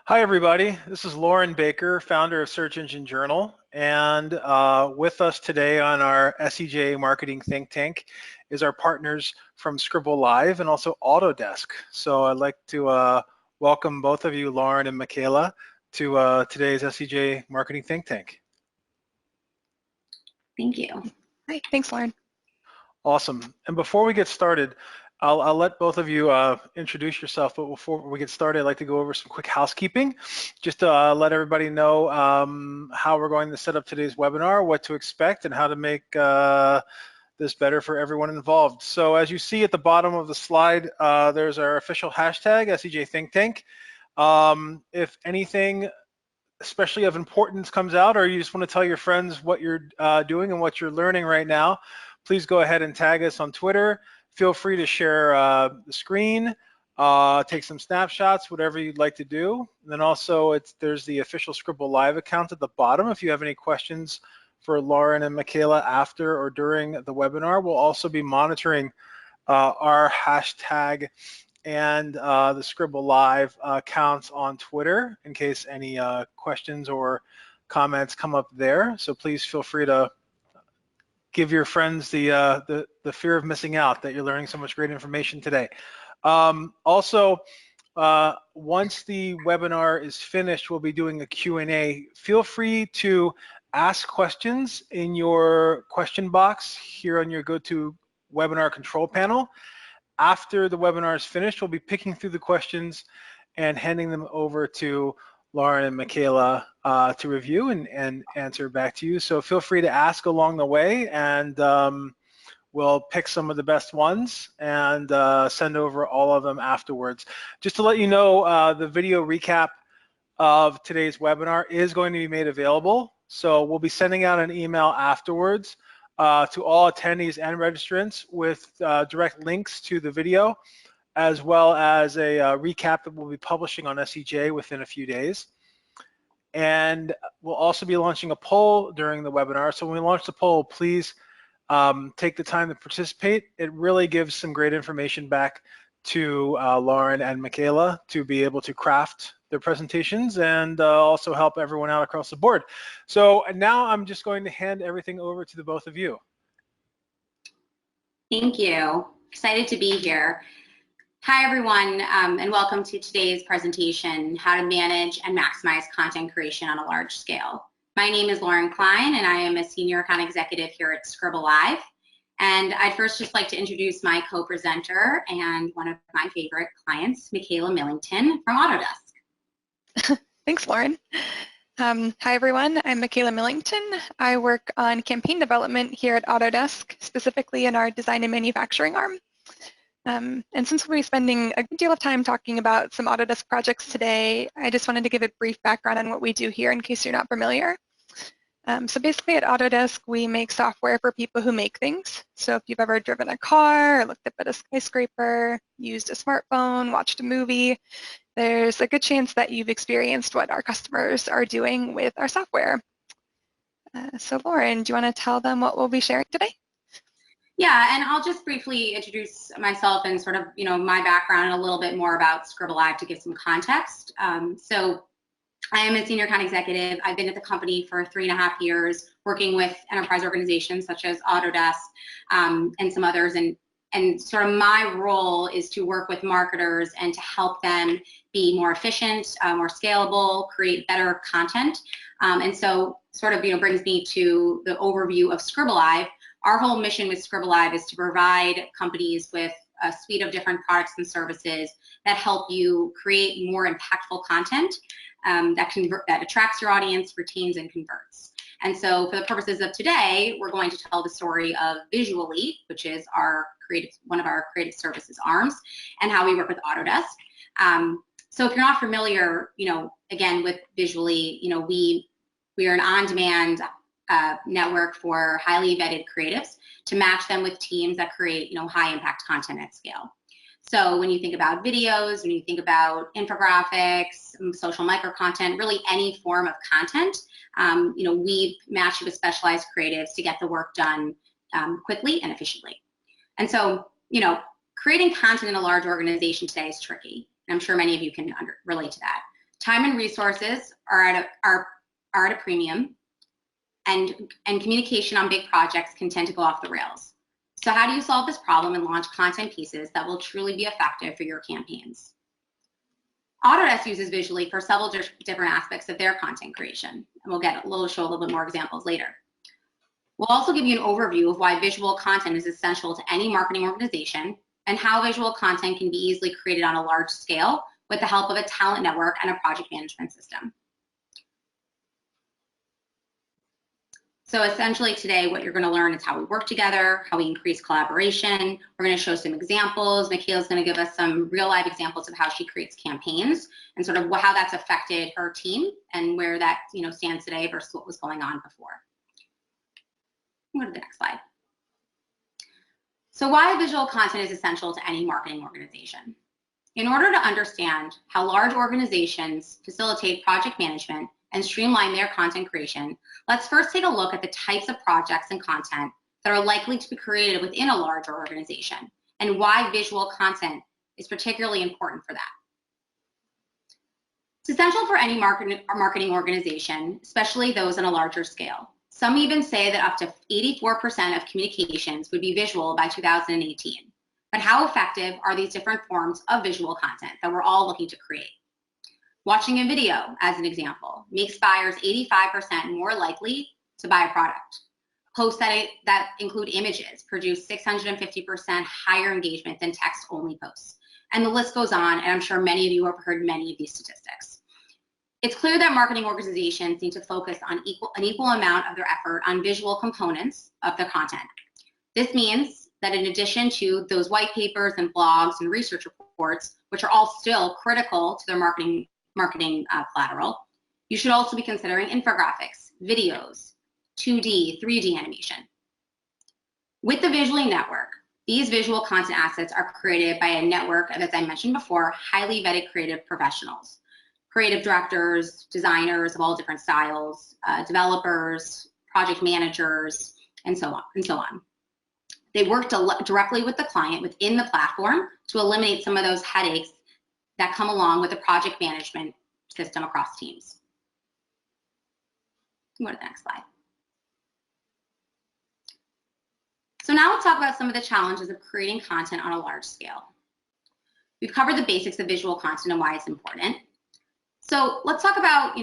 Hi, everybody. This is Lauren Baker, founder of Search Engine Journal. And with us today on our SEJ Marketing Think Tank is our partners from ScribbleLive and also Autodesk. So I'd like to welcome both of you, Lauren and Michaela, to today's SEJ Marketing Think Tank. Thank you. Hi, thanks, Lauren. Awesome. And before we get started, I'll let both of you introduce yourself, but before we get started, I'd like to go over some quick housekeeping, just to let everybody know how we're going to set up today's webinar, what to expect, and how to make this better for everyone involved. So as you see at the bottom of the slide, there's our official hashtag, SEJ Think Tank. If anything, especially of importance, comes out, or you just want to tell your friends what you're doing and what you're learning right now, please go ahead and tag us on Twitter. Feel free to share the screen, take some snapshots, whatever you'd like to do. And then also there's the official ScribbleLive account at the bottom. If you have any questions for Lauren and Michaela after or during the webinar, we'll also be monitoring our hashtag and the ScribbleLive accounts on Twitter in case any questions or comments come up there. So please feel free to give your friends the fear of missing out that you're learning so much great information today. Also, once the webinar is finished, we'll be doing a Q&A. Feel free to ask questions in your question box here on your GoToWebinar control panel. After the webinar is finished, we'll be picking through the questions and handing them over to Lauren and Michaela to review and answer back to you. So feel free to ask along the way, and we'll pick some of the best ones and send over all of them afterwards. Just to let you know, the video recap of today's webinar is going to be made available. So we'll be sending out an email afterwards to all attendees and registrants with direct links to the video, as well as a recap that we'll be publishing on SEJ within a few days. And we'll also be launching a poll during the webinar. So when we launch the poll, please take the time to participate. It really gives some great information back to Lauren and Michaela to be able to craft their presentations and also help everyone out across the board. So now I'm just going to hand everything over to the both of you. Thank you. Excited to be here. Hi, everyone, and welcome to today's presentation, How to Manage and Maximize Content Creation on a Large Scale. My name is Lauren Klein, and I am a Senior Account Executive here at ScribbleLive. And I'd first just like to introduce my co-presenter and one of my favorite clients, Michaela Millington from Autodesk. Thanks, Lauren. Hi, everyone. I'm Michaela Millington. I work on campaign development here at Autodesk, specifically in our design and manufacturing arm. And since we'll be spending a good deal of time talking about some Autodesk projects today, I just wanted to give a brief background on what we do here in case you're not familiar. So basically at Autodesk, we make software for people who make things. So if you've ever driven a car, or looked up at a skyscraper, used a smartphone, watched a movie, there's a good chance that you've experienced what our customers are doing with our software. So Lauren, do you want to tell them what we'll be sharing today? Yeah, and I'll just briefly introduce myself and sort of, my background and a little bit more about ScribbleLive to give some context. So I am a Senior Account Executive. I've been at the company for 3.5 years, working with enterprise organizations such as Autodesk and some others. And sort of my role is to work with marketers and to help them be more efficient, more scalable, create better content. And so sort of, brings me to the overview of ScribbleLive. Our whole mission with ScribbleLive is to provide companies with a suite of different products and services that help you create more impactful content that attracts your audience, retains, and converts. And so for the purposes of today, we're going to tell the story of Visually, which is one of our creative services arms, and how we work with Autodesk. So if you're not familiar, again, with Visually, we are an on-demand network for highly vetted creatives to match them with teams that create, high impact content at scale. So when you think about videos, when you think about infographics, social micro content, really any form of content, we match you with specialized creatives to get the work done quickly and efficiently. And so, creating content in a large organization today is tricky. And I'm sure many of you can relate to that. Time and resources are at a premium, and communication on big projects can tend to go off the rails. So how do you solve this problem and launch content pieces that will truly be effective for your campaigns? Autodesk uses Visually for several different aspects of their content creation, and we'll show a little bit more examples later. We'll also give you an overview of why visual content is essential to any marketing organization and how visual content can be easily created on a large scale with the help of a talent network and a project management system. So essentially today, what you're going to learn is how we work together, how we increase collaboration. We're going to show some examples. Michaela's going to give us some real life examples of how she creates campaigns and sort of how that's affected her team and where that stands today versus what was going on before. Go to the next slide. So why visual content is essential to any marketing organization? In order to understand how large organizations facilitate project management and streamline their content creation, let's first take a look at the types of projects and content that are likely to be created within a larger organization and why visual content is particularly important for that. It's essential for any marketing organization, especially those on a larger scale. Some even say that up to 84% of communications would be visual by 2018. But how effective are these different forms of visual content that we're all looking to create? Watching a video, as an example, makes buyers 85% more likely to buy a product. Posts that include images produce 650% higher engagement than text-only posts. And the list goes on, and I'm sure many of you have heard many of these statistics. It's clear that marketing organizations need to focus on an equal amount of their effort on visual components of their content. This means that in addition to those white papers and blogs and research reports, which are all still critical to their marketing collateral, you should also be considering infographics, videos, 2D, 3D animation. With the Visually network, these visual content assets are created by a network of, as I mentioned before, highly vetted creative professionals. Creative directors, designers of all different styles, developers, project managers, and so on. They work directly with the client within the platform to eliminate some of those headaches that come along with the project management system across teams. Go to the next slide. So now let's talk about some of the challenges of creating content on a large scale. We've covered the basics of visual content and why it's important. So let's talk about,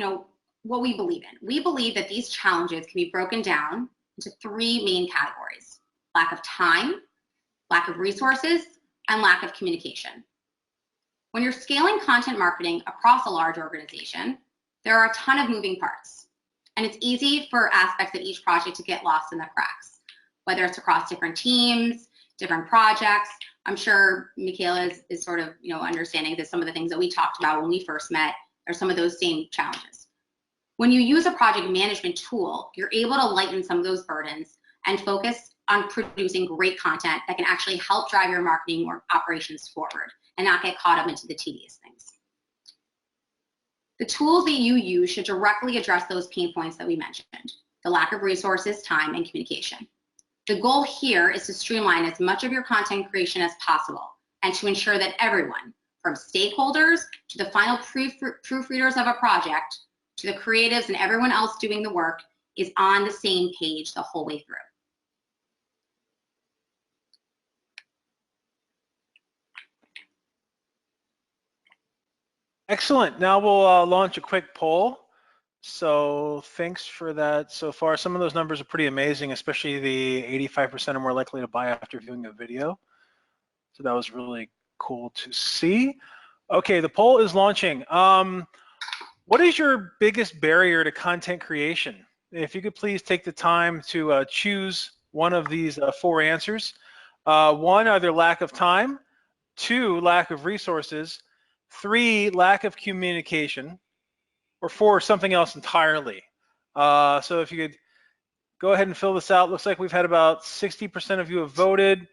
what we believe in. We believe that these challenges can be broken down into three main categories: lack of time, lack of resources, and lack of communication. When you're scaling content marketing across a large organization, there are a ton of moving parts, and it's easy for aspects of each project to get lost in the cracks, whether it's across different teams, different projects. I'm sure Michaela is sort of, understanding that some of the things that we talked about when we first met are some of those same challenges. When you use a project management tool, you're able to lighten some of those burdens and focus on producing great content that can actually help drive your marketing or operations forward and not get caught up into the tedious things. The tools that you use should directly address those pain points that we mentioned: the lack of resources, time, and communication. The goal here is to streamline as much of your content creation as possible and to ensure that everyone, from stakeholders to the final proofreaders of a project, to the creatives and everyone else doing the work, is on the same page the whole way through. Excellent. Now we'll launch a quick poll. So thanks for that so far. Some of those numbers are pretty amazing, especially the 85% are more likely to buy after viewing a video. So that was really cool to see. Okay, the poll is launching. What is your biggest barrier to content creation? If you could please take the time to choose one of these four answers. One, either lack of time. Two, lack of resources. Three, lack of communication. Or four, something else entirely. So if you could go ahead and fill this out. Looks like we've had about 60% of you have voted.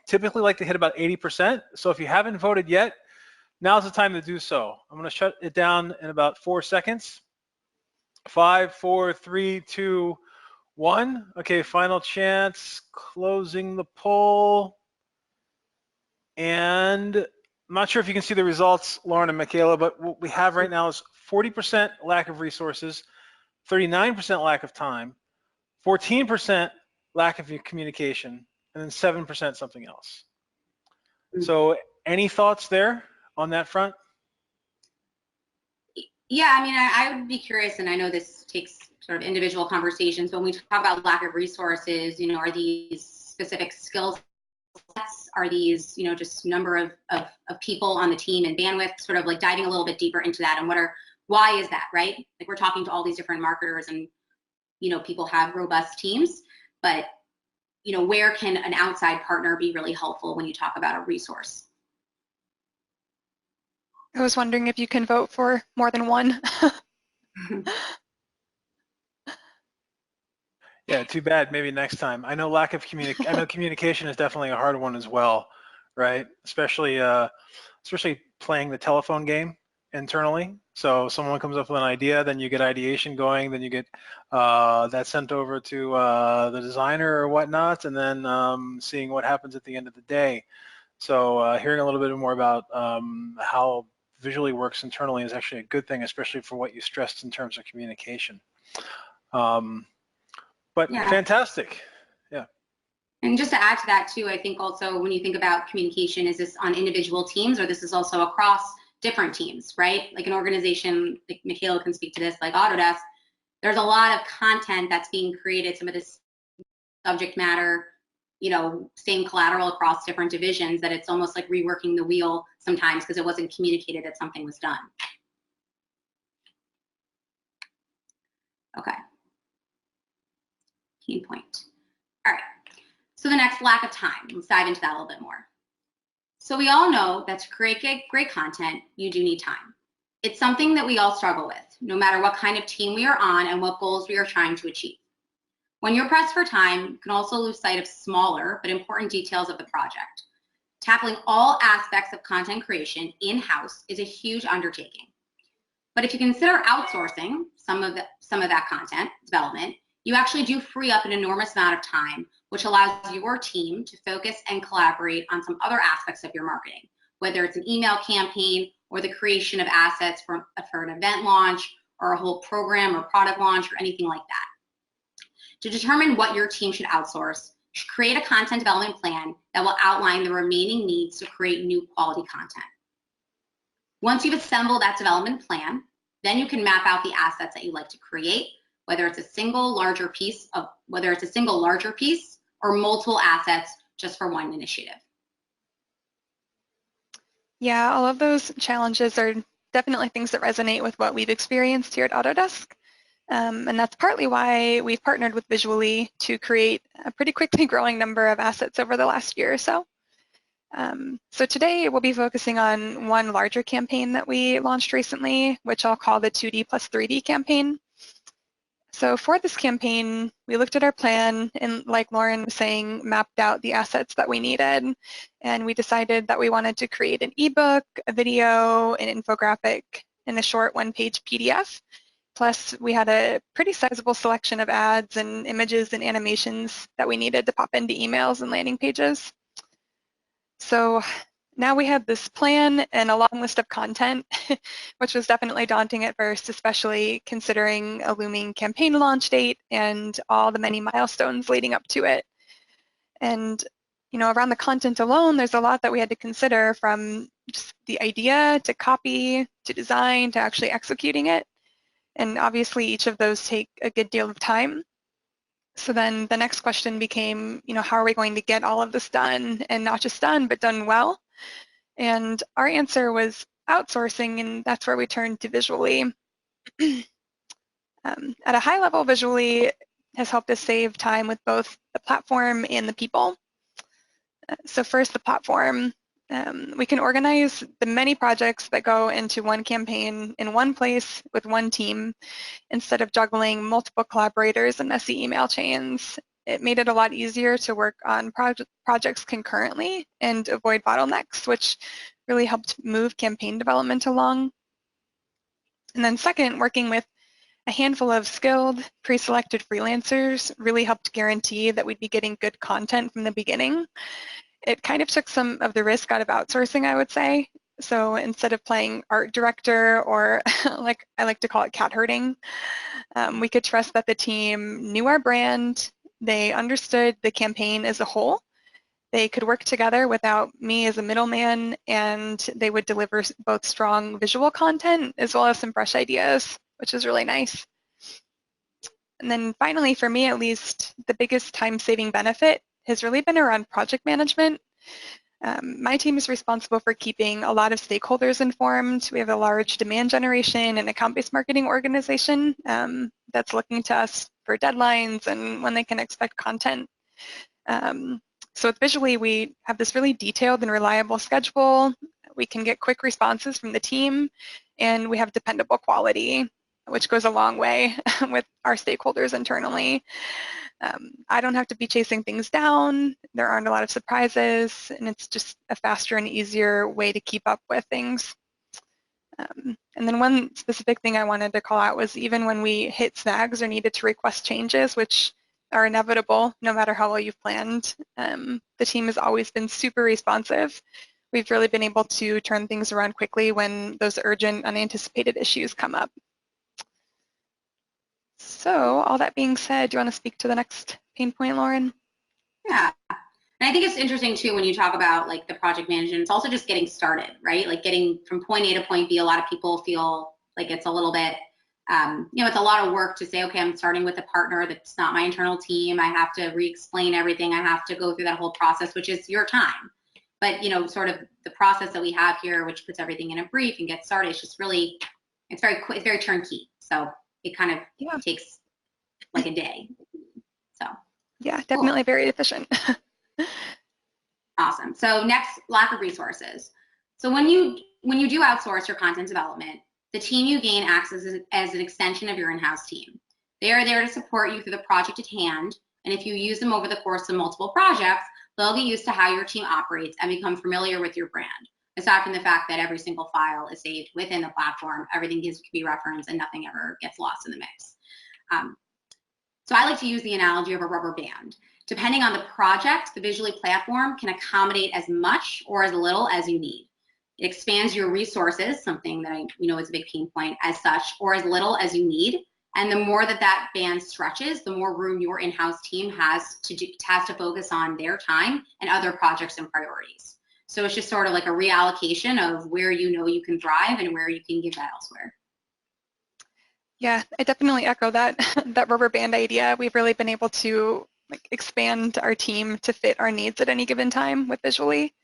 Typically like to hit about 80%. So if you haven't voted yet, now's the time to do so. I'm going to shut it down in about 4 seconds. 5, 4, 3, 2, 1. Okay, final chance. Closing the poll. And not sure if you can see the results, Lauren and Michaela, but what we have right now is 40% lack of resources, 39% lack of time, 14% lack of communication, and then 7% something else. So any thoughts there on that front? Yeah, I mean, I would be curious, and I know this takes sort of individual conversations, but when we talk about lack of resources, you know, are these specific skill sets? Are these, you know, just number of people on the team and bandwidth, sort of like diving a little bit deeper into that, and why is that, right? Like, we're talking to all these different marketers, and, you know, people have robust teams, but, you know, where can an outside partner be really helpful when you talk about a resource? I was wondering if you can vote for more than one. Yeah, too bad. Maybe next time. I know lack of communication is definitely a hard one as well, right? Especially playing the telephone game internally. So someone comes up with an idea, then you get ideation going, then you get that sent over to the designer or whatnot, and then seeing what happens at the end of the day. So hearing a little bit more about how visually works internally is actually a good thing, especially for what you stressed in terms of communication. But yeah. Fantastic. Yeah. And just to add to that too, I think also when you think about communication, is this on individual teams, or this is also across different teams, right? Like an organization, like Michaela can speak to this, like Autodesk, there's a lot of content that's being created, some of this subject matter, you know, same collateral across different divisions, that it's almost like reworking the wheel sometimes because it wasn't communicated that something was done. Okay. Key point. All right. So the next, lack of time. Let's dive into that a little bit more. So we all know that to create great content, you do need time. It's something that we all struggle with, no matter what kind of team we are on and what goals we are trying to achieve. When you're pressed for time, you can also lose sight of smaller but important details of the project. Tackling all aspects of content creation in-house is a huge undertaking. But if you consider outsourcing some of that content development, you actually do free up an enormous amount of time, which allows your team to focus and collaborate on some other aspects of your marketing, whether it's an email campaign or the creation of assets for an event launch or a whole program or product launch or anything like that. To determine what your team should outsource, you should create a content development plan that will outline the remaining needs to create new quality content. Once you've assembled that development plan, then you can map out the assets that you like to create, whether it's a single larger piece or multiple assets just for one initiative. Yeah, all of those challenges are definitely things that resonate with what we've experienced here at Autodesk. And that's partly why we've partnered with Visually to create a pretty quickly growing number of assets over the last year or so. So today we'll be focusing on one larger campaign that we launched recently, which I'll call the 2D plus 3D campaign. So for this campaign, we looked at our plan and, like Lauren was saying, mapped out the assets that we needed. And we decided that we wanted to create an ebook, a video, an infographic, and a short one-page PDF. Plus, we had a pretty sizable selection of ads and images and animations that we needed to pop into emails and landing pages. So now we have this plan and a long list of content, which was definitely daunting at first, especially considering a looming campaign launch date and all the many milestones leading up to it. And, you know, around the content alone, there's a lot that we had to consider, from just the idea to copy to design to actually executing it. And obviously each of those take a good deal of time. So then the next question became, you know, how are we going to get all of this done, and not just done, but done well? And our answer was outsourcing, and that's where we turned to Visually. At a high level, Visually has helped us save time with both the platform and the people. So first, the platform. We can organize the many projects that go into one campaign in one place with one team, instead of juggling multiple collaborators and messy email chains. It made it a lot easier to work on projects concurrently and avoid bottlenecks, which really helped move campaign development along. And then second, working with a handful of skilled, pre-selected freelancers really helped guarantee that we'd be getting good content from the beginning. it kind of took some of the risk out of outsourcing, I would say. So instead of playing art director, or like I like to call it cat herding, we could trust that the team knew our brand, they understood the campaign as a whole, they could work together without me as a middleman, and they would deliver both strong visual content as well as some fresh ideas, which is really nice. And then finally, for me at least, the biggest time-saving benefit has really been around project management. My team is responsible for keeping a lot of stakeholders informed. We have a large demand generation and account-based marketing organization that's looking to us for deadlines and when they can expect content. So with Visually, we have this really detailed and reliable schedule. We can get quick responses from the team, and we have dependable quality, which goes a long way with our stakeholders internally. I don't have to be chasing things down. There aren't a lot of surprises, and it's just a faster and easier way to keep up with things. And then one specific thing I wanted to call out was even when we hit snags or needed to request changes, which are inevitable no matter how well you've planned, the team has always been super responsive. We've really been able to turn things around quickly when those urgent, unanticipated issues come up. So all that being said, do you want to speak to the next pain point, Lauren? Yeah, and I think it's interesting too when you talk about like the project management, it's also just getting started, right? Like getting from point A to point B, a lot of people feel like it's a little bit, you know, it's a lot of work to say, okay, I'm starting with a partner that's not my internal team. I have to re-explain everything. I have to go through that whole process, which is your time. But, you know, sort of the process that we have here, which puts everything in a brief and gets started, it's just really, it's very quick, it's very turnkey. So it kind of takes like a day. So yeah, definitely cool. Very efficient. Awesome. So next, lack of resources. So when you do outsource your content development, the team you gain acts as an extension of your in-house team. They are there to support you through the project at hand, and if you use them over the course of multiple projects, they'll get used to how your team operates and become familiar with your brand. Aside from the fact that every single file is saved within the platform, everything can be referenced and nothing ever gets lost in the mix. So I like to use the analogy of a rubber band. Depending on the project, the Visually platform can accommodate as much or as little as you need. It expands your resources, something that I know is a big pain point, as such, or as little as you need. And the more that band stretches, the more room your in-house team has to focus on their time and other projects and priorities. So it's just sort of like a reallocation of where you know you can thrive and where you can give that elsewhere. Yeah, I definitely echo that that rubber band idea. We've really been able to like expand our team to fit our needs at any given time with Visually.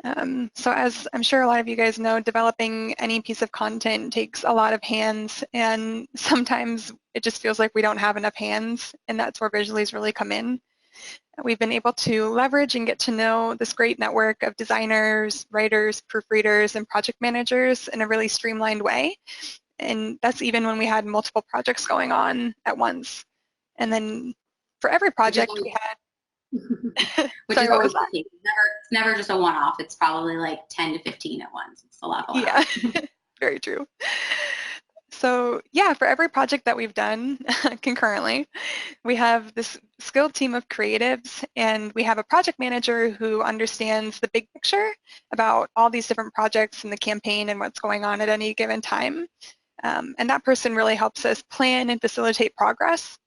So as I'm sure a lot of you guys know, developing any piece of content takes a lot of hands, and sometimes it just feels like we don't have enough hands, and that's where Visually's really come in. We've been able to leverage and get to know this great network of designers, writers, proofreaders, and project managers in a really streamlined way. And that's even when we had multiple projects going on at once. And then for every project we had, which sorry, is what was that? It's never just a one-off. It's probably like 10 to 15 at once. It's a lot going on. Very true. So yeah, for every project that we've done concurrently, we have this skilled team of creatives, and we have a project manager who understands the big picture about all these different projects and the campaign and what's going on at any given time. And that person really helps us plan and facilitate progress.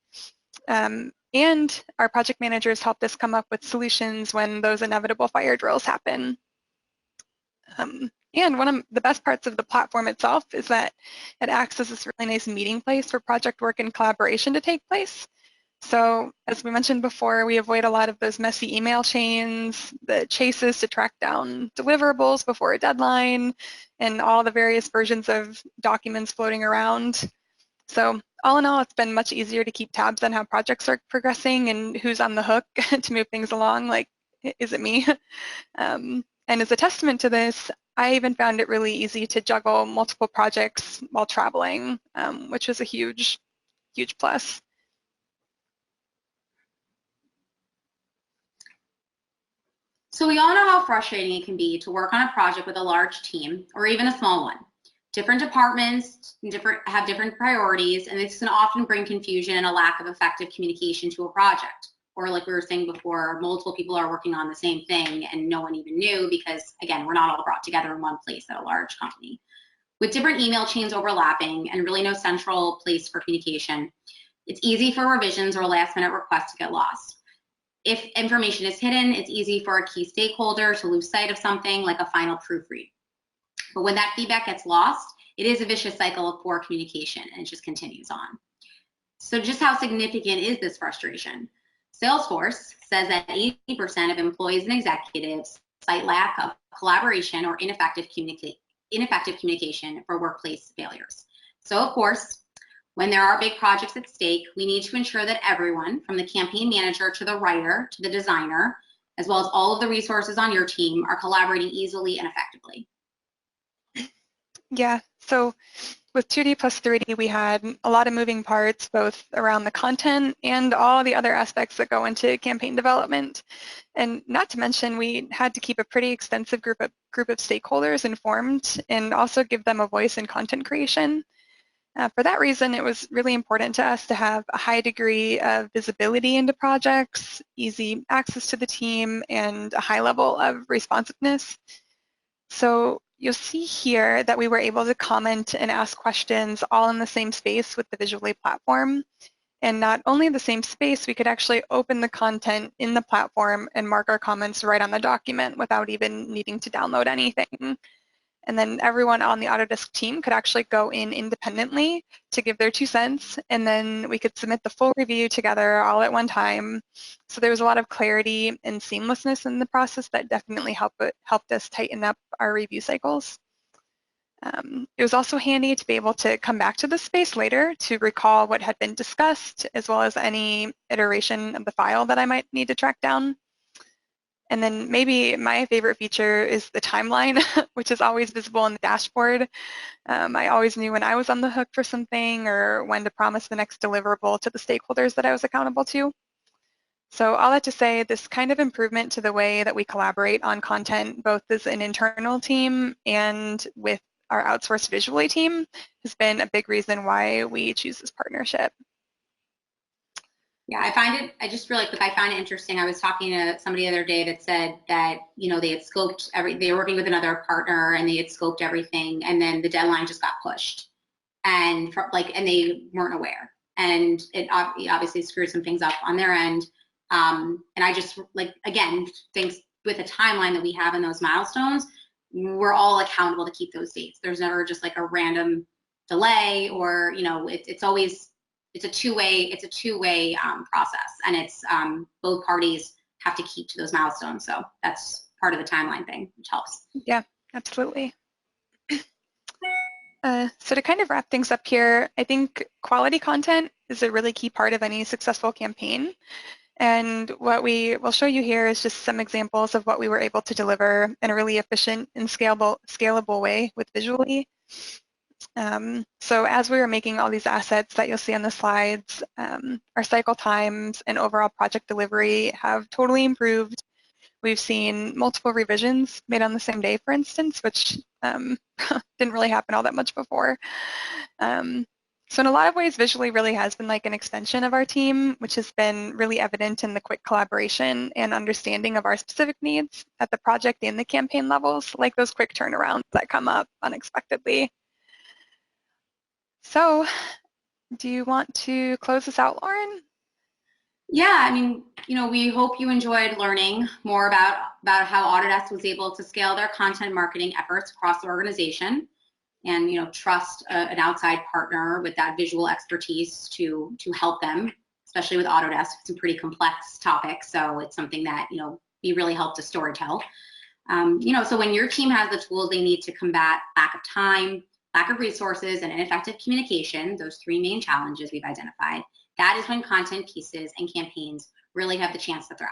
And our project managers helped us come up with solutions when those inevitable fire drills happen. And one of the best parts of the platform itself is that it acts as this really nice meeting place for project work and collaboration to take place. So as we mentioned before, we avoid a lot of those messy email chains, the chases to track down deliverables before a deadline, and all the various versions of documents floating around. So all in all, it's been much easier to keep tabs on how projects are progressing and who's on the hook to move things along, like, is it me? And as a testament to this, I even found it really easy to juggle multiple projects while traveling, which was a huge, huge plus. So we all know how frustrating it can be to work on a project with a large team or even a small one. Different departments have different priorities, and this can often bring confusion and a lack of effective communication to a project. or like we were saying before, multiple people are working on the same thing and no one even knew because, again, we're not all brought together in one place at a large company. With different email chains overlapping and really no central place for communication, it's easy for revisions or last-minute requests to get lost. If information is hidden, it's easy for a key stakeholder to lose sight of something like a final proofread. But when that feedback gets lost, it is a vicious cycle of poor communication and it just continues on. So just how significant is this frustration? Salesforce says that 80% of employees and executives cite lack of collaboration or ineffective communication for workplace failures. So of course, when there are big projects at stake, we need to ensure that everyone, from the campaign manager to the writer to the designer, as well as all of the resources on your team, are collaborating easily and effectively. Yeah, so with 2D plus 3D, we had a lot of moving parts, both around the content and all the other aspects that go into campaign development. And not to mention, we had to keep a pretty extensive group of stakeholders informed and also give them a voice in content creation. For that reason, it was really important to us to have a high degree of visibility into projects, easy access to the team, and a high level of responsiveness. So you'll see here that we were able to comment and ask questions all in the same space with the Visually platform. And not only the same space, we could actually open the content in the platform and mark our comments right on the document without even needing to download anything. And then everyone on the Autodesk team could actually go in independently to give their 2 cents, and then we could submit the full review together all at one time. So there was a lot of clarity and seamlessness in the process that definitely helped us tighten up our review cycles. It was also handy to be able to come back to the space later to recall what had been discussed, as well as any iteration of the file that I might need to track down. And then maybe my favorite feature is the timeline, which is always visible in the dashboard. I always knew when I was on the hook for something or when to promise the next deliverable to the stakeholders that I was accountable to. So all that to say, this kind of improvement to the way that we collaborate on content, both as an internal team and with our outsourced Visually team, has been a big reason why we choose this partnership. Yeah, I find it interesting. I was talking to somebody the other day that said that, you know, they had scoped they were working with another partner and they had scoped everything, and then the deadline just got pushed, and they weren't aware, and it obviously screwed some things up on their end. And I just again, thanks with the timeline that we have in those milestones, we're all accountable to keep those dates. There's never just like a random delay, or, you know, it's always. It's a two-way process, and it's both parties have to keep to those milestones. So that's part of the timeline thing, which helps. Yeah, absolutely. So to kind of wrap things up here, I think quality content is a really key part of any successful campaign. And what we will show you here is just some examples of what we were able to deliver in a really efficient and scalable way with Visually. So as we were making all these assets that you'll see on the slides, our cycle times and overall project delivery have totally improved. We've seen multiple revisions made on the same day, for instance, which didn't really happen all that much before. So in a lot of ways, Visually really has been like an extension of our team, which has been really evident in the quick collaboration and understanding of our specific needs at the project and the campaign levels, like those quick turnarounds that come up unexpectedly. So, do you want to close this out, Lauren? Yeah, I mean, you know, we hope you enjoyed learning more about how Autodesk was able to scale their content marketing efforts across the organization, and, you know, trust an outside partner with that visual expertise to help them, especially with Autodesk. It's a pretty complex topic, so it's something that, you know, we really help to storytell. You know, so when your team has the tools they need to combat lack of time, lack of resources, and ineffective communication, those 3 main challenges we've identified, that is when content pieces and campaigns really have the chance to thrive.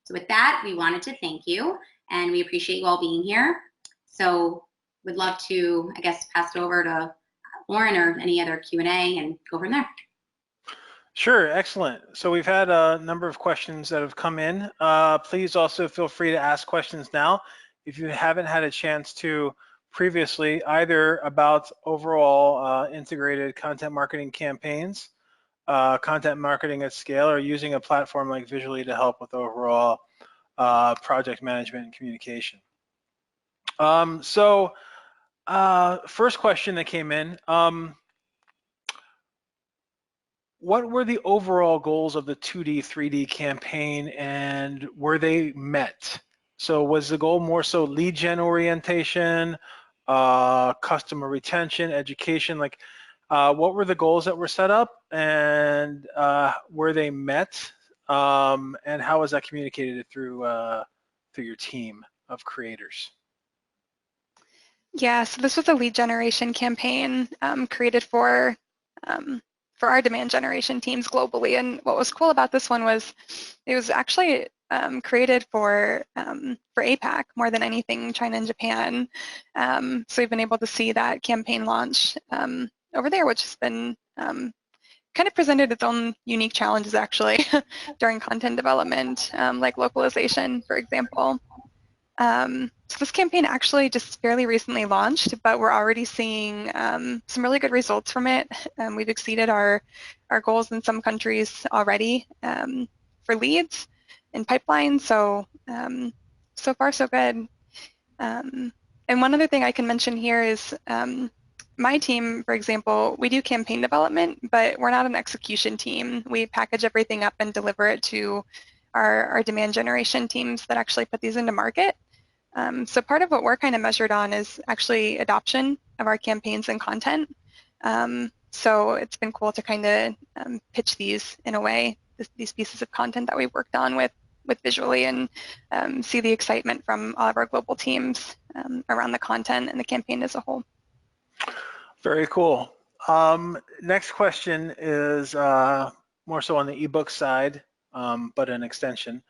So with that, we wanted to thank you, and we appreciate you all being here. So we'd love to, I guess, pass it over to Lauren or any other Q&A and go from there. Sure, excellent. So we've had a number of questions that have come in. Please also feel free to ask questions now if you haven't had a chance to previously, either about overall integrated content marketing campaigns, content marketing at scale, or using a platform like Visually to help with overall project management and communication. First question that came in, what were the overall goals of the 2D, 3D campaign, and were they met? So was the goal more so lead gen orientation, customer retention, education? Like, what were the goals that were set up, and were they met? And how was that communicated through your team of creators? Yeah, so this was a lead generation campaign created for our demand generation teams globally. And what was cool about this one was it was actually created for APAC more than anything, China and Japan. So we've been able to see that campaign launch over there, which has been kind of presented its own unique challenges actually during content development, like localization, for example. So this campaign actually just fairly recently launched, but we're already seeing some really good results from it. We've exceeded our goals in some countries already for leads and pipelines. So so far so good. And one other thing I can mention here is my team, for example, we do campaign development, but we're not an execution team. We package everything up and deliver it to our demand generation teams that actually put these into market. So part of what we're kind of measured on is actually adoption of our campaigns and content. So it's been cool to kind of pitch these in a way, these pieces of content that we've worked on with Visually, and see the excitement from all of our global teams around the content and the campaign as a whole. Very cool. Next question is more so on the ebook side, but an extension.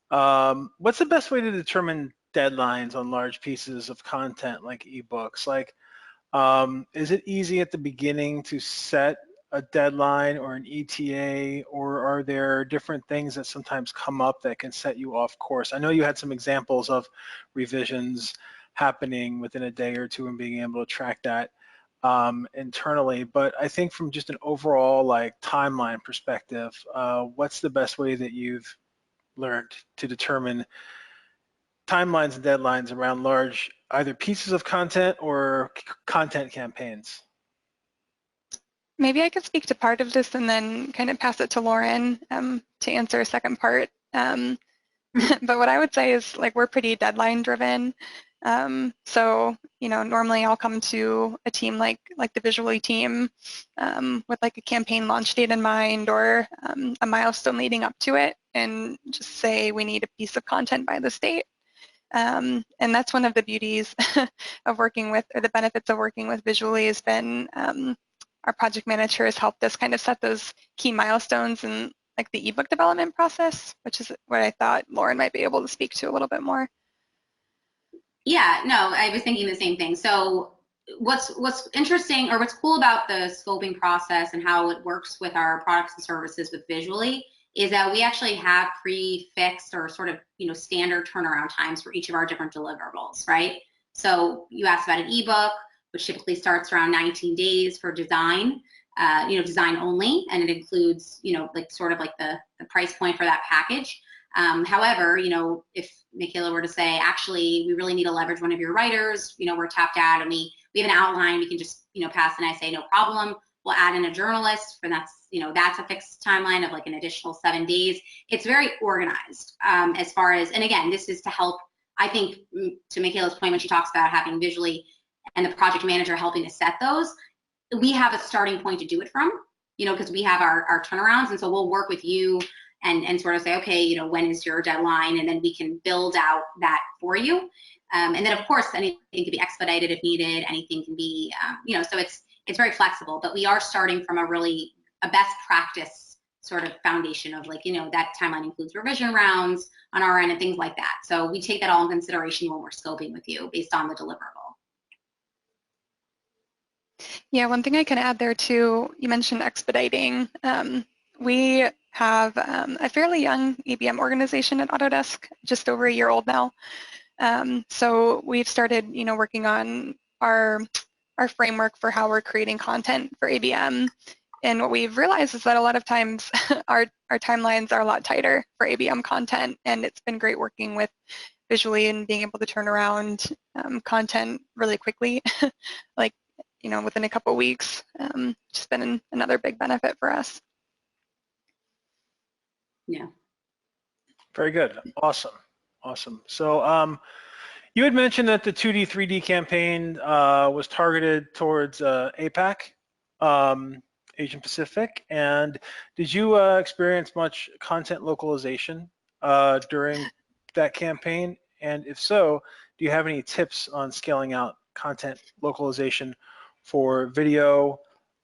What's the best way to determine deadlines on large pieces of content like ebooks? Like, is it easy at the beginning to set a deadline or an ETA, or are there different things that sometimes come up that can set you off course? I know you had some examples of revisions happening within a day or two and being able to track that internally, but I think from just an overall like timeline perspective, what's the best way that you've learned to determine timelines and deadlines around large either pieces of content or content campaigns? Maybe I could speak to part of this and then kind of pass it to Lauren to answer a second part. But what I would say is, like, we're pretty deadline driven. So, you know, normally I'll come to a team like the Visually team with like a campaign launch date in mind, or a milestone leading up to it, and just say we need a piece of content by this date. And that's one of the beauties of working with, or the benefits of working with Visually, has been our project manager has helped us kind of set those key milestones in like the ebook development process, which is what I thought Lauren might be able to speak to a little bit more. Yeah, no, I was thinking the same thing. So what's interesting, or what's cool about the scoping process and how it works with our products and services with Visually, is that we actually have pre-fixed or sort of, you know, standard turnaround times for each of our different deliverables, right? So you asked about an ebook, which typically starts around 19 days for design, you know, design only, and it includes, you know, like sort of like the price point for that package. However, you know, if Michaela were to say, actually, we really need to leverage one of your writers, you know, we're tapped out and we have an outline, we can just, you know, pass, and I say, no problem. We'll add in a journalist, and that's, you know, that's a fixed timeline of like an additional 7 days. It's very organized as far as, and again, this is to help, I think, to Michaela's point when she talks about having Visually and the project manager helping to set those, we have a starting point to do it from, you know, because we have our turnarounds, and so we'll work with you and sort of say, okay, you know, when is your deadline, and then we can build out that for you. And then of course, anything can be expedited if needed, anything can be, you know, so it's very flexible, but we are starting from a best practice sort of foundation of, like, you know, that timeline includes revision rounds on our end and things like that. So we take that all in consideration when we're scoping with you based on the deliverable. Yeah, one thing I can add there too, you mentioned expediting. We have a fairly young ABM organization at Autodesk, just over a year old now. So we've started, you know, working on our framework for how we're creating content for ABM. And what we've realized is that a lot of times our timelines are a lot tighter for ABM content, and it's been great working with Visually and being able to turn around content really quickly, like, you know, within a couple weeks. It's been another big benefit for us. Yeah. Very good. Awesome. Awesome. So you had mentioned that the 2D, 3D campaign was targeted towards APAC, Asian Pacific. And did you experience much content localization during that campaign? And if so, do you have any tips on scaling out content localization for video,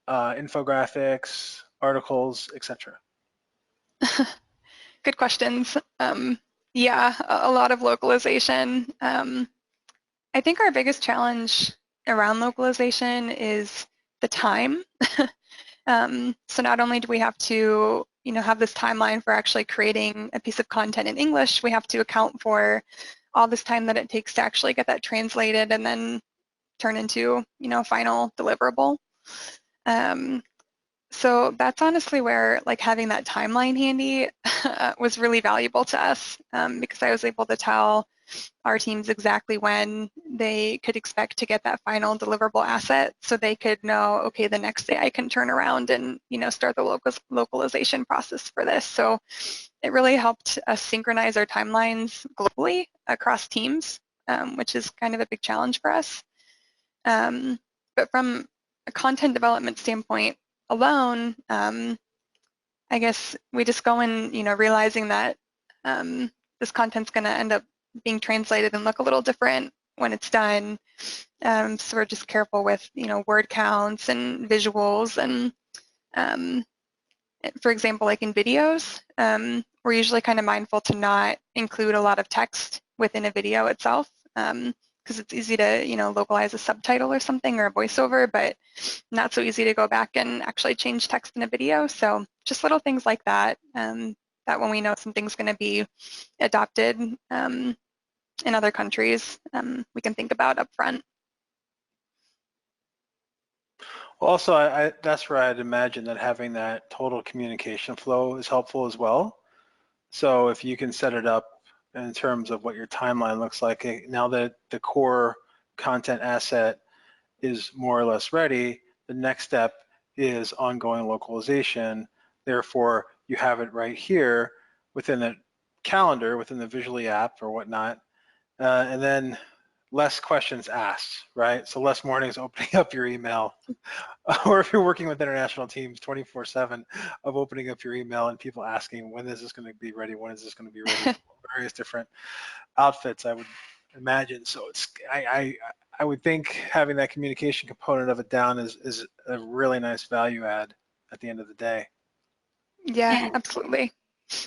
infographics, articles, etc.? Good questions. Yeah, a lot of localization. I think our biggest challenge around localization is the time. So not only do we have to, you know, have this timeline for actually creating a piece of content in English, we have to account for all this time that it takes to actually get that translated and then turn into, you know, a final deliverable. So that's honestly where, like, having that timeline handy was really valuable to us, because I was able to tell our teams exactly when they could expect to get that final deliverable asset, so they could know, okay, the next day I can turn around and, you know, start the localization process for this. So it really helped us synchronize our timelines globally across teams, which is kind of a big challenge for us. But from a content development standpoint alone, I guess we just go in, you know, realizing that this content's going to end up being translated and look a little different when it's done. So we're just careful with, you know, word counts and visuals. And for example, like in videos, we're usually kind of mindful to not include a lot of text within a video itself, because it's easy to, you know, localize a subtitle or something or a voiceover, but not so easy to go back and actually change text in a video. So just little things like that, that when we know something's going to be adopted in other countries, we can think about up front. Also, that's where I'd imagine that having that total communication flow is helpful as well. So if you can set it up in terms of what your timeline looks like, now that the core content asset is more or less ready, the next step is ongoing localization. Therefore, you have it right here within the calendar, within the Visually app or whatnot, and then less questions asked, right? So less mornings opening up your email, or if you're working with international teams, 24/7 of opening up your email and people asking, when is this going to be ready? When is this going to be ready? Various different outfits, I would imagine. So it's, I would think having that communication component of it down is a really nice value add at the end of the day. Yeah, absolutely.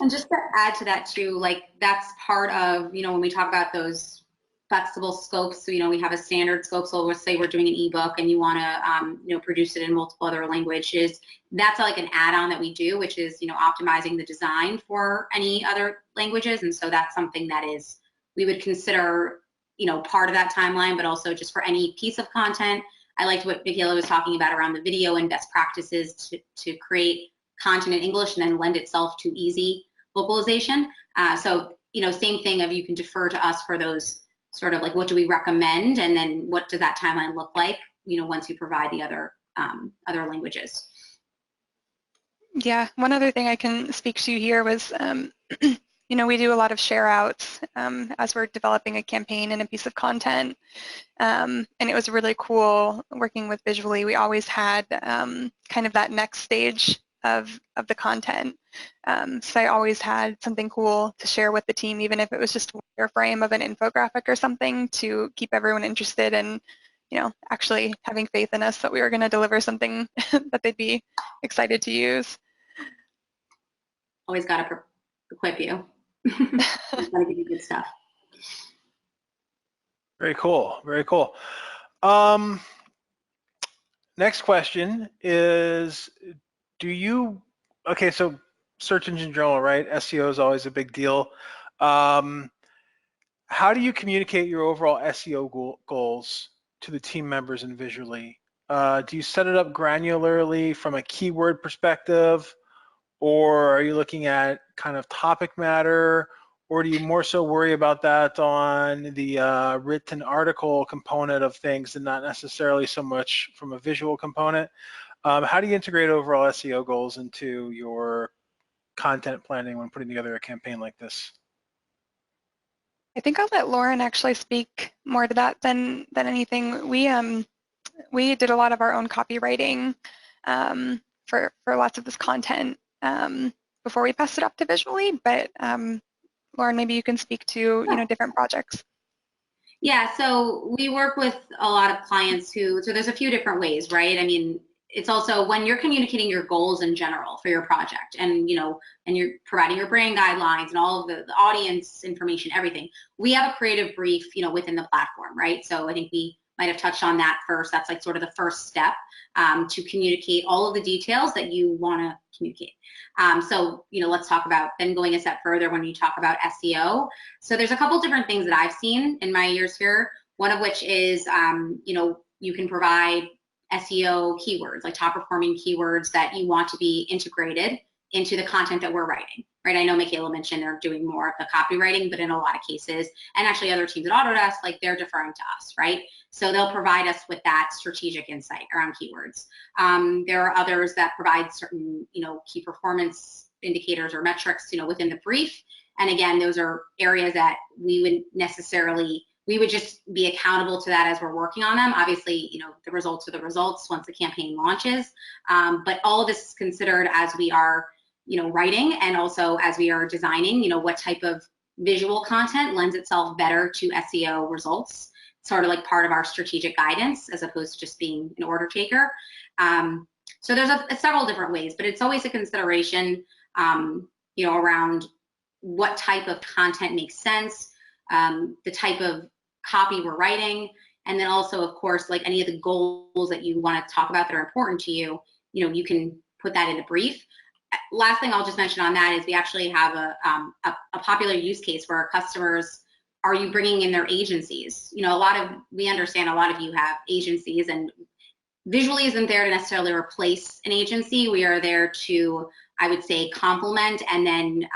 And just to add to that too, like that's part of, you know, when we talk about those flexible scopes, so, you know, we have a standard scope. So let's say we're doing an ebook and you want to, you know, produce it in multiple other languages. That's like an add-on that we do, which is, you know, optimizing the design for any other languages. And so that's something that is, we would consider, you know, part of that timeline, but also just for any piece of content. I liked what Michaela was talking about around the video and best practices to create content in English and then lend itself to easy localization. So, you know, same thing of you can defer to us for those sort of like, what do we recommend? And then what does that timeline look like, you know, once you provide the other languages? Yeah, one other thing I can speak to here was, you know, we do a lot of share outs as we're developing a campaign and a piece of content. And it was really cool working with Visually. We always had kind of that next stage of the content. So I always had something cool to share with the team, even if it was just a wireframe of an infographic or something, to keep everyone interested and, you know, actually having faith in us that we were going to deliver something that they'd be excited to use. Always got to equip you. Got to give you good stuff. Very cool. Very cool. Next question is, okay, so search engine journal, right? SEO is always a big deal. How do you communicate your overall SEO goals to the team members in Visually? Do you set it up granularly from a keyword perspective, or are you looking at kind of topic matter, or do you more so worry about that on the written article component of things and not necessarily so much from a visual component? How do you integrate overall SEO goals into your content planning when putting together a campaign like this? I think I'll let Lauren actually speak more to that than anything. We did a lot of our own copywriting for lots of this content before we passed it up to visually, but Lauren, maybe you can speak to different projects. Yeah, so we work with a lot of clients so there's a few different ways, right? I mean, it's also when you're communicating your goals in general for your project, and and you're providing your brand guidelines and all of the audience information, everything. We have a creative brief, within the platform, right? So I think we might have touched on that first. That's like sort of the first step to communicate all of the details that you want to communicate. So let's talk about then going a step further when you talk about SEO. So there's a couple different things that I've seen in my years here. One of which is you can provide SEO keywords, like top performing keywords that you want to be integrated into the content that we're writing, right? I know Michaela mentioned they're doing more of the copywriting, but in a lot of cases, and actually other teams at Autodesk, like they're deferring to us, right? So they'll provide us with that strategic insight around keywords. There are others that provide certain, key performance indicators or metrics, within the brief. And again, those are areas that we would just be accountable to that as we're working on them. Obviously, the results are the results once the campaign launches. But all of this is considered as we are, writing, and also as we are designing, what type of visual content lends itself better to SEO results, sort of like part of our strategic guidance as opposed to just being an order taker. So there's several different ways, but it's always a consideration, around what type of content makes sense, the type of copy we're writing, and then also, of course, like any of the goals that you want to talk about that are important to you, you can put that in the brief. Last thing I'll just mention on that is we actually have a popular use case where our customers, are you bringing in their agencies? We understand a lot of you have agencies, and visually isn't there to necessarily replace an agency. We are there to, I would say, complement and then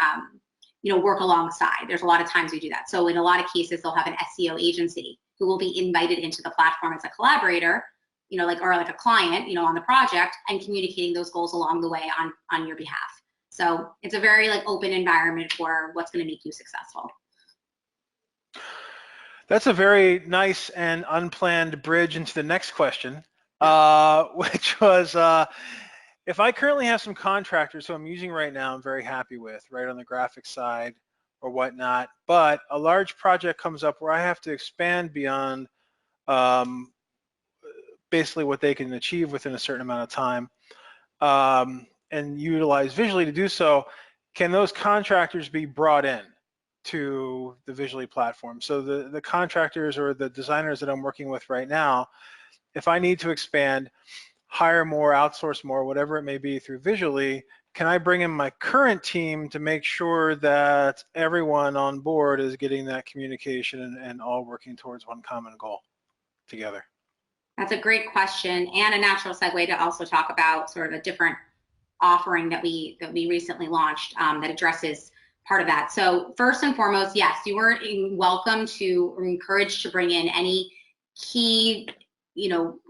work alongside. There's a lot of times we do that. So in a lot of cases, they'll have an SEO agency who will be invited into the platform as a collaborator, or like a client, on the project, and communicating those goals along the way on your behalf. So it's a very open environment for what's going to make you successful. That's a very nice and unplanned bridge into the next question, which was, if I currently have some contractors who I'm using right now, I'm very happy with, right, on the graphic side or whatnot, but a large project comes up where I have to expand beyond basically what they can achieve within a certain amount of time, and utilize visually to do so, can those contractors be brought in to the Visually platform? So the contractors or the designers that I'm working with right now, if I need to expand, hire more, outsource more, whatever it may be through Visually, can I bring in my current team to make sure that everyone on board is getting that communication and all working towards one common goal together? That's a great question, and a natural segue to also talk about sort of a different offering that we recently launched that addresses part of that. So first and foremost, yes, you are welcome to or encouraged to bring in any key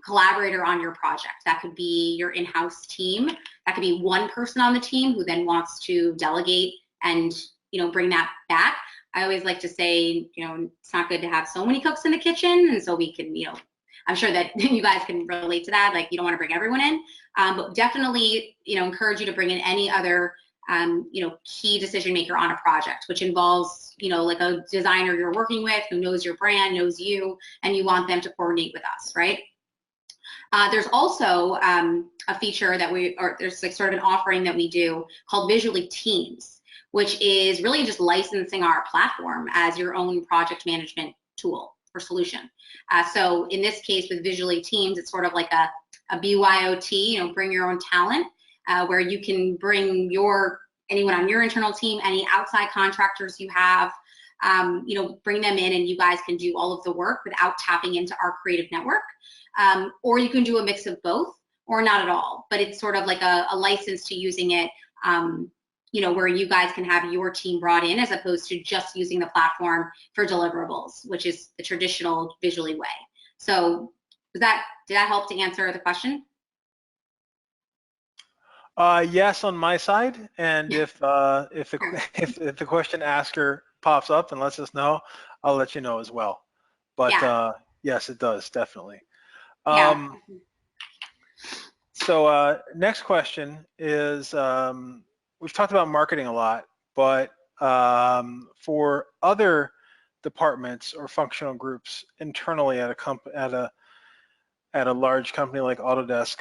collaborator on your project. That could be your in-house team. That could be one person on the team who then wants to delegate and bring that back. I always like to say, it's not good to have so many cooks in the kitchen, and so we can, I'm sure that you guys can relate to that. Like, you don't want to bring everyone in, but definitely, encourage you to bring in any other, key decision maker on a project, which involves, like a designer you're working with who knows your brand, knows you, and you want them to coordinate with us, right? There's also a feature that there's like sort of an offering that we do called Visually Teams, which is really just licensing our platform as your own project management tool or solution. So in this case with Visually Teams, it's sort of like a BYOT, bring your own talent, where you can bring anyone on your internal team, any outside contractors you have, bring them in and you guys can do all of the work without tapping into our creative network. Or you can do a mix of both or not at all, but it's sort of like a license to using it, where you guys can have your team brought in as opposed to just using the platform for deliverables, which is the traditional Visually way. So did that help to answer the question? Yes, on my side, and if the question asker pops up and lets us know, I'll let you know as well. But yes, it does, definitely. So next question is, we've talked about marketing a lot, but for other departments or functional groups internally at a large company like Autodesk,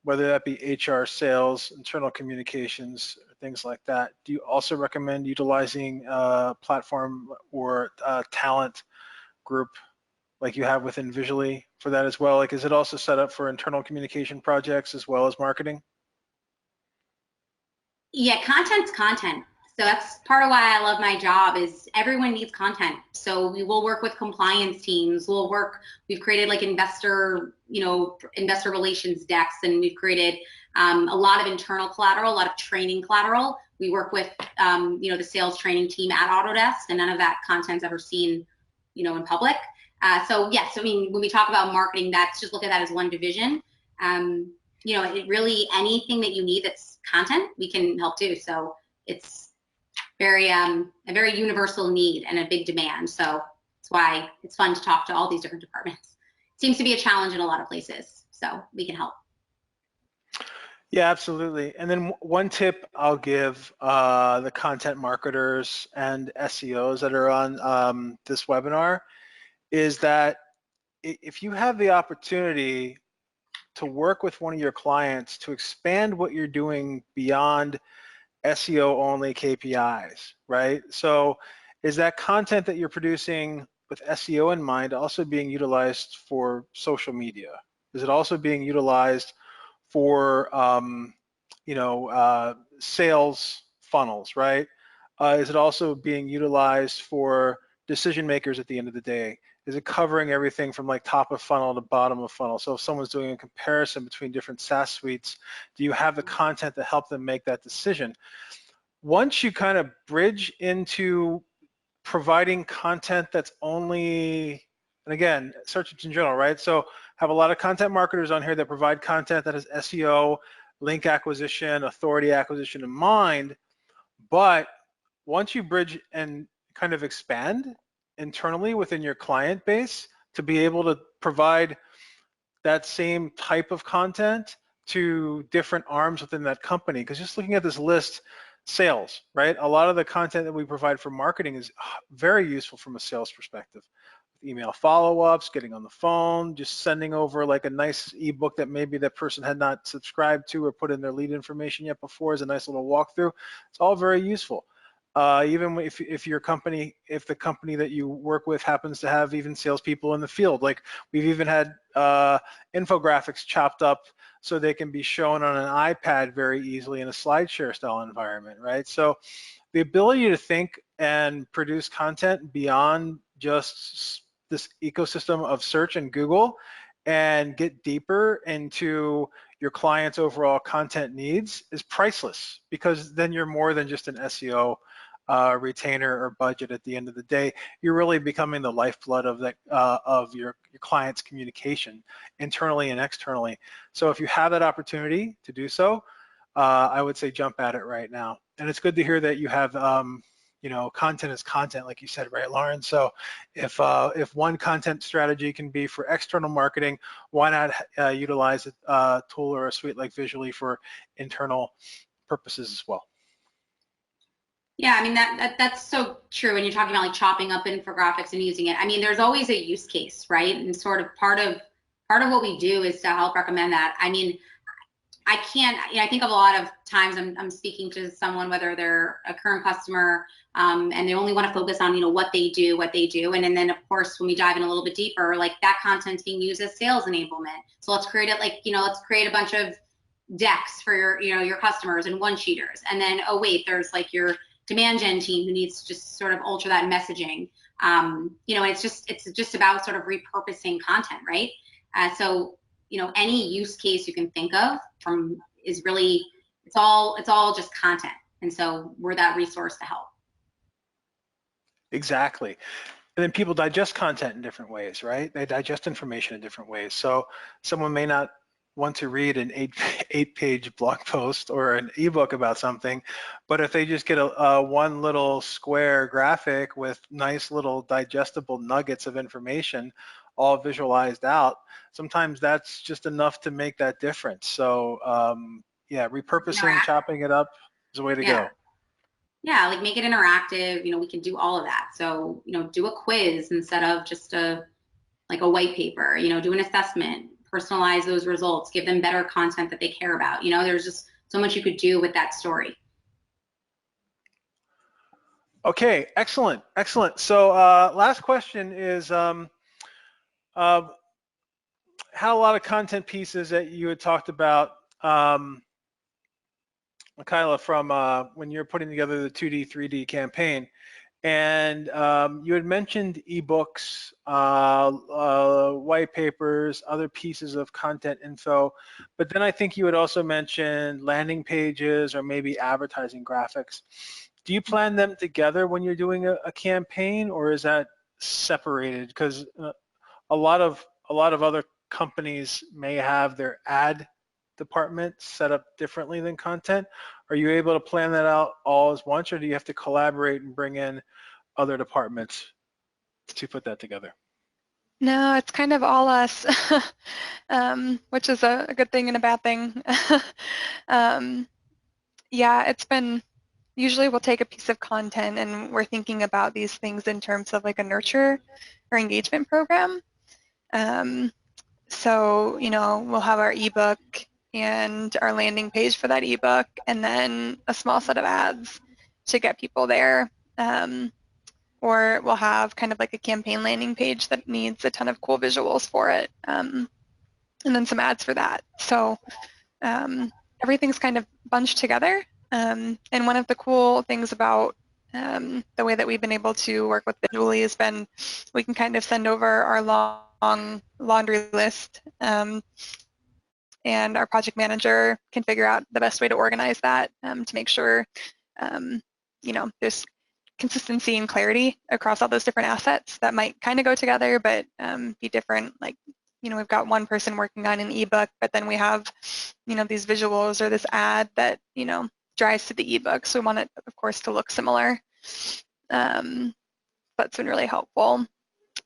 whether that be HR, sales, internal communications, things like that, do you also recommend utilizing a platform or a talent group like you have within Visually for that as well? Like, is it also set up for internal communication projects as well as marketing? Yeah, content's content. So that's part of why I love my job is everyone needs content. So we will work with compliance teams. We've created like investor relations decks, and we've created a lot of internal collateral, a lot of training collateral. We work with, the sales training team at Autodesk, and none of that content's ever seen, in public. So yes, I mean, when we talk about marketing, that's just look at that as one division. It really, anything that you need that's content, we can help do. So it's a very universal need and a big demand. So that's why it's fun to talk to all these different departments. Seems to be a challenge in a lot of places, so we can help. Yeah, absolutely. And then one tip I'll give the content marketers and SEOs that are on this webinar is that if you have the opportunity to work with one of your clients to expand what you're doing beyond SEO only KPIs, right? So is that content that you're producing with SEO in mind also being utilized for social media? Is it also being utilized for sales funnels, right? Is it also being utilized for decision makers at the end of the day? Is it covering everything from like top of funnel to bottom of funnel? So if someone's doing a comparison between different SaaS suites, do you have the content to help them make that decision? Once you kind of bridge into providing content that's only, and again, search engine general, right? So have a lot of content marketers on here that provide content that has SEO, link acquisition, authority acquisition in mind, but once you bridge and kind of expand internally within your client base to be able to provide that same type of content to different arms within that company. Because just looking at this list, sales, right? A lot of the content that we provide for marketing is very useful from a sales perspective. Email follow-ups, getting on the phone, just sending over like a nice ebook that maybe that person had not subscribed to or put in their lead information yet before as a nice little walkthrough. It's all very useful. Even if the company that you work with happens to have even salespeople in the field, like we've even had infographics chopped up so they can be shown on an iPad very easily in a SlideShare style environment, right? So the ability to think and produce content beyond just this ecosystem of search and Google and get deeper into your client's overall content needs is priceless, because then you're more than just an SEO retainer or budget at the end of the day. You're really becoming the lifeblood of that of your client's communication internally and externally. So if you have that opportunity to do so, I would say jump at it right now. And it's good to hear that you have content is content, like you said, right, Lauren? So if one content strategy can be for external marketing, why not utilize a tool or a suite like Visually for internal purposes as well? Yeah, I mean, that's so true when you're talking about like chopping up infographics and using it. I mean, there's always a use case, right? And sort of part of what we do is to help recommend that. I mean, I think of a lot of times I'm speaking to someone, whether they're a current customer and they only want to focus on, what they do. And then of course, when we dive in a little bit deeper, like that content's being used as sales enablement. So let's create it let's create a bunch of decks for your customers and one-sheeters. And then, oh wait, there's like your demand gen team who needs to just sort of alter that messaging. You know, it's just about sort of repurposing content, right? So, you know, any use case you can think of is really, it's all just content. And so we're that resource to help. Exactly. And then people digest content in different ways, right? They digest information in different ways. So someone may not want to read an eight-page blog post or an ebook about something, but if they just get a one little square graphic with nice little digestible nuggets of information all visualized out, sometimes that's just enough to make that difference. So yeah, repurposing, chopping it up is the way to go. Yeah, like make it interactive. You know, we can do all of that. So, you know, do a quiz instead of just like a white paper. You know, do an assessment, personalize those results, give them better content that they care about. You know, there's just so much you could do with that story. Okay, excellent, excellent. So last question is, had a lot of content pieces that you had talked about, Michaela, from when you're putting together the 2D, 3D campaign. And you had mentioned ebooks, white papers, other pieces of content info, but then I think you had also mentioned landing pages or maybe advertising graphics. Do you plan them together when you're doing a campaign, or is that separated? Because a lot of other companies may have their ad department set up differently than content. Are you able to plan that out all as once, or do you have to collaborate and bring in other departments to put that together? No, it's kind of all us, which is a good thing and a bad thing. Yeah, it's been, usually we'll take a piece of content and we're thinking about these things in terms of like a nurture or engagement program. So, you know, we'll have our ebook and our landing page for that ebook, and then a small set of ads to get people there. Or we'll have kind of like a campaign landing page that needs a ton of cool visuals for it, and then some ads for that. So everything's kind of bunched together. And one of the cool things about the way that we've been able to work with visually has been we can kind of send over our long laundry list, and our project manager can figure out the best way to organize that to make sure you know, there's consistency and clarity across all those different assets that might kind of go together but be different. Like, you know, we've got one person working on an ebook, but then we have, you know, these visuals or this ad that, you know, drives to the ebook. So we want it, of course, to look similar. That's been really helpful.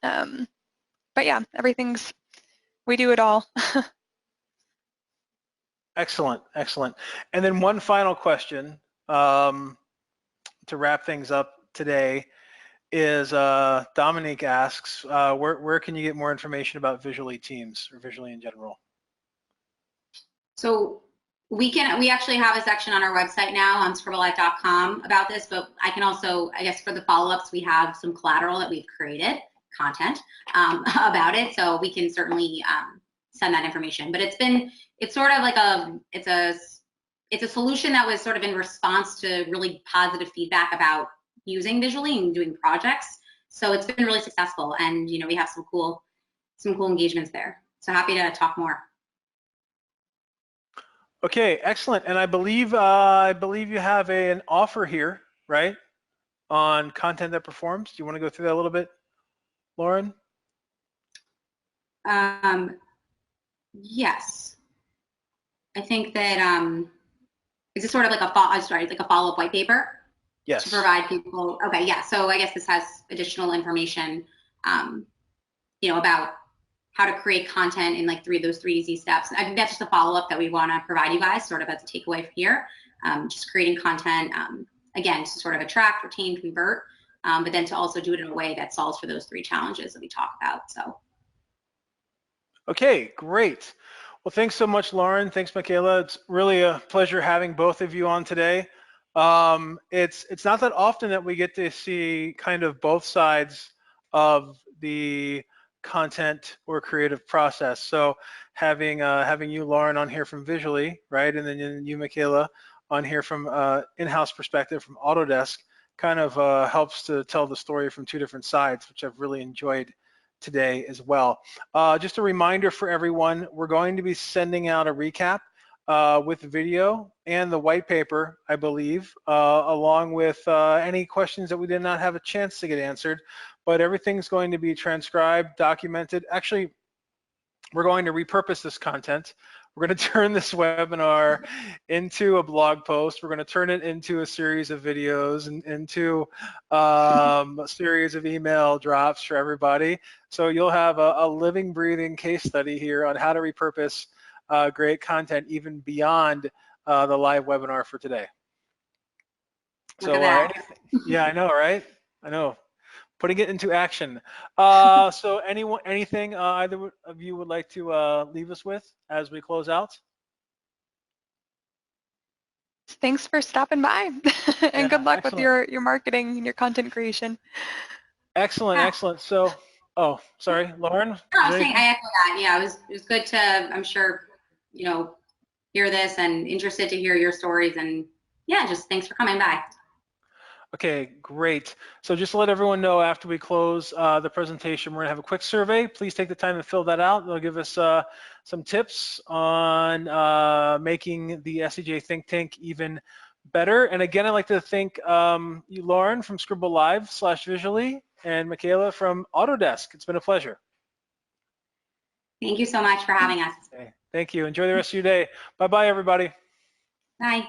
But yeah, we do it all. Excellent, excellent. And then one final question to wrap things up today is Dominique asks, where can you get more information about Visually teams or Visually in general? So we actually have a section on our website now on ScribbleLive.com about this, but I can also, I guess for the follow-ups, we have some collateral that we've created, content about it, so we can certainly send that information. But it's sort of like it's a solution that was sort of in response to really positive feedback about using Visually and doing projects. So it's been really successful, and you know, we have some cool engagements there. So happy to talk more. Okay, excellent. And I believe you have an offer here, right, on content that performs. Do you want to go through that a little bit, Lauren? Yes. I think that is it sort of like a follow-up white paper? Yes. To provide people. Okay, yeah. So I guess this has additional information, you know, about how to create content in like those three easy steps. I think that's just a follow-up that we want to provide you guys, sort of as a takeaway from here. Just creating content, again, to sort of attract, retain, convert, but then to also do it in a way that solves for those three challenges that we talk about. So. Okay, great. Well, thanks so much, Lauren. Thanks, Michaela. It's really a pleasure having both of you on today. It's not that often that we get to see kind of both sides of the content or creative process. So having you, Lauren, on here from Visually, right, and then you, Michaela, on here from in-house perspective from Autodesk kind of helps to tell the story from two different sides, which I've really enjoyed today as well. Just a reminder for everyone, we're going to be sending out a recap with video and the white paper, I believe, along with any questions that we did not have a chance to get answered, but everything's going to be transcribed, documented. Actually, we're going to repurpose this content. We're going to turn this webinar into a blog post. We're going to turn it into a series of videos and into a series of email drops for everybody. So you'll have a living, breathing case study here on how to repurpose great content even beyond the live webinar for today. Look at that. Yeah, I know, right? I know. Putting it into action. So anything either of you would like to leave us with as we close out? Thanks for stopping by, and good luck with your marketing and your content creation. Excellent, excellent. So, oh, sorry, Lauren. No, I was saying I echo that. Yeah, it was good to, I'm sure, hear this and interested to hear your stories, and yeah, just thanks for coming by. Okay, great. So just to let everyone know, after we close the presentation, we're gonna have a quick survey. Please take the time to fill that out. They'll give us some tips on making the SCJ Think Tank even better. And again, I'd like to thank you, Lauren from ScribbleLive /Visually, and Michaela from Autodesk. It's been a pleasure. Thank you so much for having us. Okay, thank you. Enjoy the rest of your day. Bye-bye, everybody. Bye.